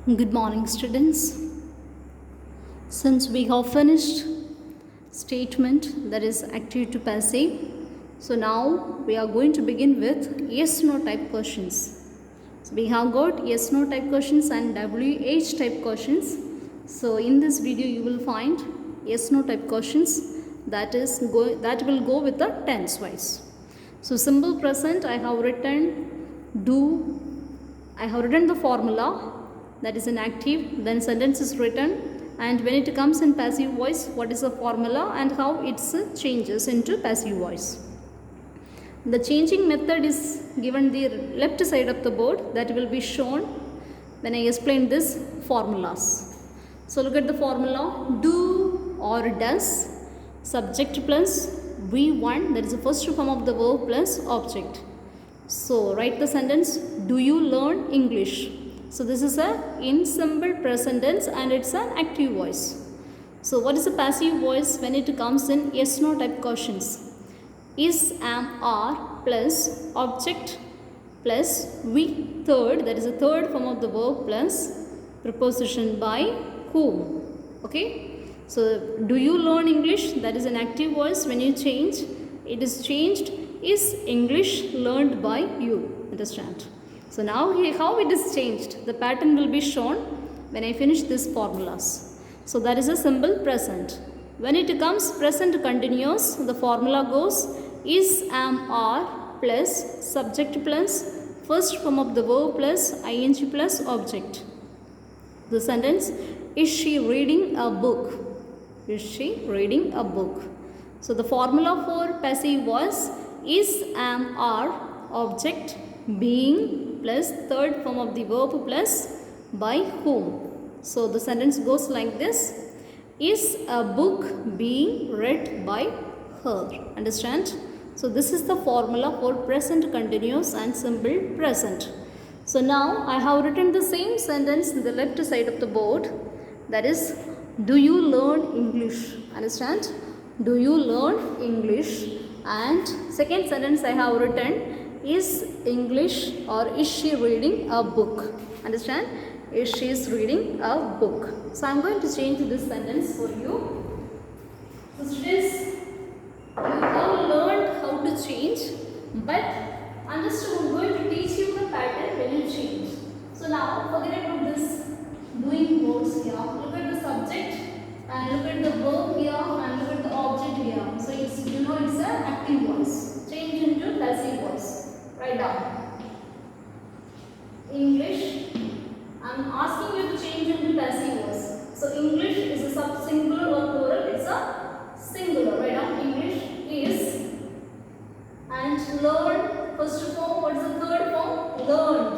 Good morning, students. Since we have finished statement, that is active to passive, so now we are going to begin with yes no type questions. So we have got yes no type questions and WH type questions. So in this video you will find yes no type questions that will go with the tense wise. So simple present, I have written the formula, that is an active, then sentence is written, and when it comes in passive voice, what is the formula and how it changes into passive voice. The changing method is given the left side of the board, that will be shown when I explain this formulas. So look at the formula: do or does, subject plus V1, that is the first form of the verb, plus object. So write the sentence: do you learn English? So this is in simple present tense and it's an active voice. So what is a passive voice when it comes in yes no type questions? Is, am, are plus object plus we third, that is a third form of the verb, plus preposition by whom. Okay. So do you learn English? That is an active voice. When you change, it is changed: is English learned by you? Understand? So now here how it is changed, the pattern will be shown when I finish these formulas. So that is a simple present. When it comes present continuous, the formula goes is, am, are plus subject plus first form of the verb plus ing plus object. The sentence: is she reading a book? Is she reading a book? So the formula for passive voice: is, am, are, object, being plus third form of the verb plus by whom. So the sentence goes like this: is a book being read by her? Understand? So this is the formula for present continuous and simple present. So now I have written the same sentence in the left side of the board, that is, do you learn English? Understand? Do you learn English? And second sentence I have written: is English, or is she reading a book? Understand? Is she is reading a book. So I am going to change this sentence for you. So students, you have learned how to change, but I am just going to teach you the pattern when you change. So now forget about this doing words here. Look at the subject and look at the verb here and look at the object here. So it's it's an active voice. Change into passive voice. Write down English. I am asking you to change into passive voice. So English is a singular or plural? It's a singular. Write down English is, and learn, first form. What is the third form? Learned.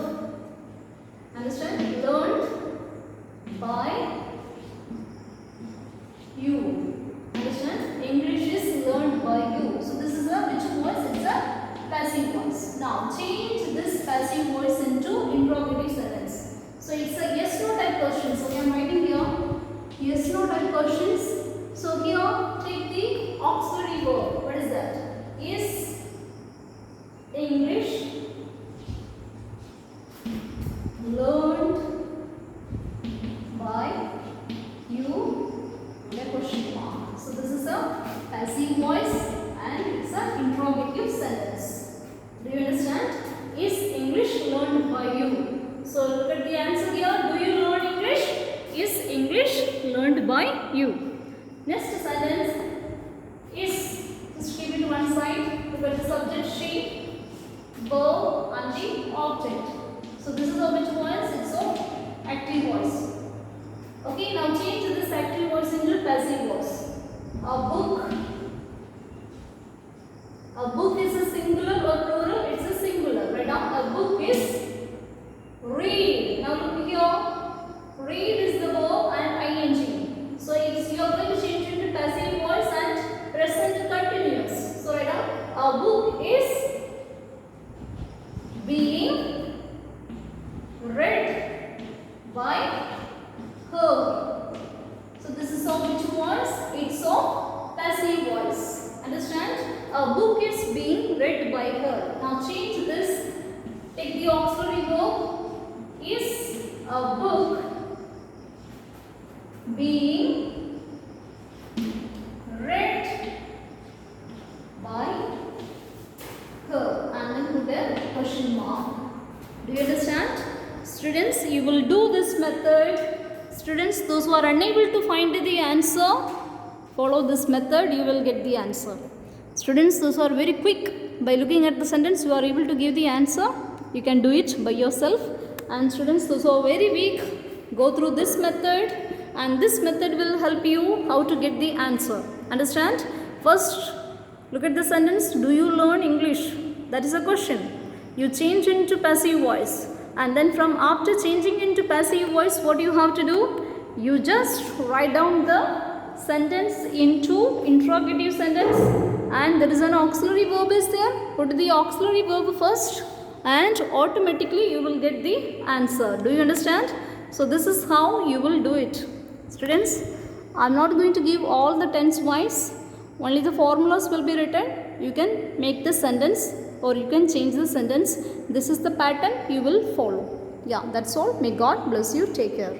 Understand? Learned by you. Understand? English is learned by you. So this is a which voice? It's a passive voice. Now change this passive voice into interrogative sentence. So it's a yes no type question. So I am writing here yes no type questions. So here take the auxiliary verb. What is that? Is English learned by you? A question mark. So this is a passive voice and it's an interrogative sentence. Do you understand? Is English learned by you? So look at the answer here. Do you learn English? Is English learned by you? Next sentence is, just keep it to one side. Look at the subject she, verb and the object. So this is a which voice? It's a active voice. Okay, now change this active voice into passive voice. A book. A book is a singular or plural? It's a singular. Right now, a book is read. Now look here. Read is the verb and ing. So you are going to change it to passive voice and present continuous. So right now, a book is being read by her. So this is of which voice? It's of passive voice. Understand? A book is being read by her. Now change this. Take the auxiliary verb. Is a book being read by her, and then put a question mark. Do you understand? Students, you will do this method. Students, those who are unable to find the answer, follow this method, you will get the answer. Students, those who are very quick, by looking at the sentence, you are able to give the answer. You can do it by yourself. And students, those who are very weak, go through this method, and this method will help you how to get the answer. Understand? First, look at the sentence. Do you learn English? That is a question. You change into passive voice, and then from after changing into passive voice, what you have to do? You just write down the sentence into interrogative sentence, and there is an auxiliary verb is there. Put the auxiliary verb first, and automatically you will get the answer. Do you understand? So this is how you will do it. Students, I am not going to give all the tense wise. Only the formulas will be written. You can make the sentence or you can change the sentence. This is the pattern you will follow. Yeah, that's all. May God bless you. Take care.